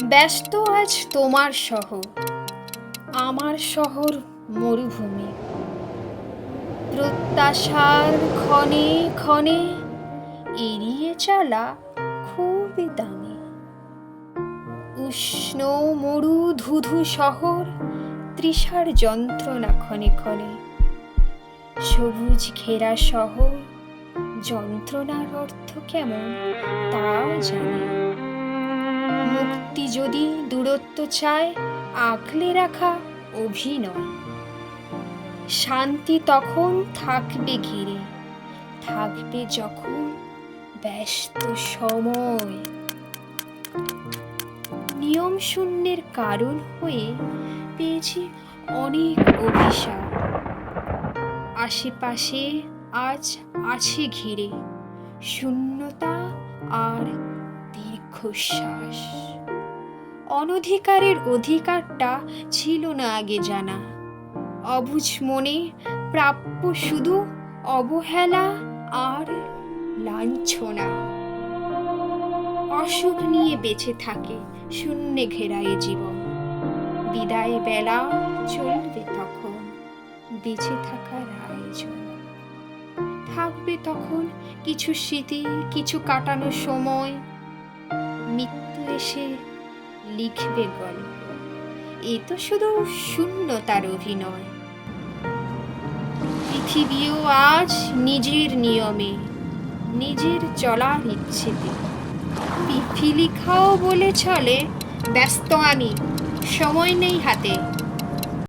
ব্যস্ত আজ তোমার শহর, আমার শহর মরুভূমি। প্রত্যাশার ক্ষণে ক্ষণে এড়িয়ে চলা খুবই দামি। উষ্ণ মরু ধুধু শহর, তৃষার যন্ত্রণা ক্ষণে ক্ষণে। সবুজ ঘেরা শহর, যন্ত্রণার অর্থ কেমন তা জানে। মুক্তি যদি দূরত্ব চায়, আগলে রাখা অভিনয়। শান্তি তখন থাকবে ঘিরে, থাকবে যখন ব্যস্ত সময়। নিয়ম শূন্যের কারণ হয়ে পেয়েছি অনেক অভিশাপ। আশেপাশে আজ আছে ঘিরে শূন্যতা আর দীর্ঘশ্বাস। অনধিকারের অধিকারটা ছিল না আগে জানা। অবুঝ মনে প্রাপ্য শুধু অবহেলা আর লাঞ্ছনা। অসুখ নিয়ে বেঁচে থাকে শূন্যে ঘেরা এ জীবন। বিদায় বেলা চলবে তখন বেঁচে থাকার আয়োজন। থাকবে তখন কিছু স্মৃতি, কিছু কাটানো সময়। মৃত্যু এসে লিখবে গল্প, এ তো শুধু শূন্যতার অভিনয়। পৃথিবীও আজ নিজের নিয়মে, নিজের চলার ইচ্ছেতে। পিপিলিকাও বলে চলে, ব্যস্ত আমি, সময় নেই হাতে।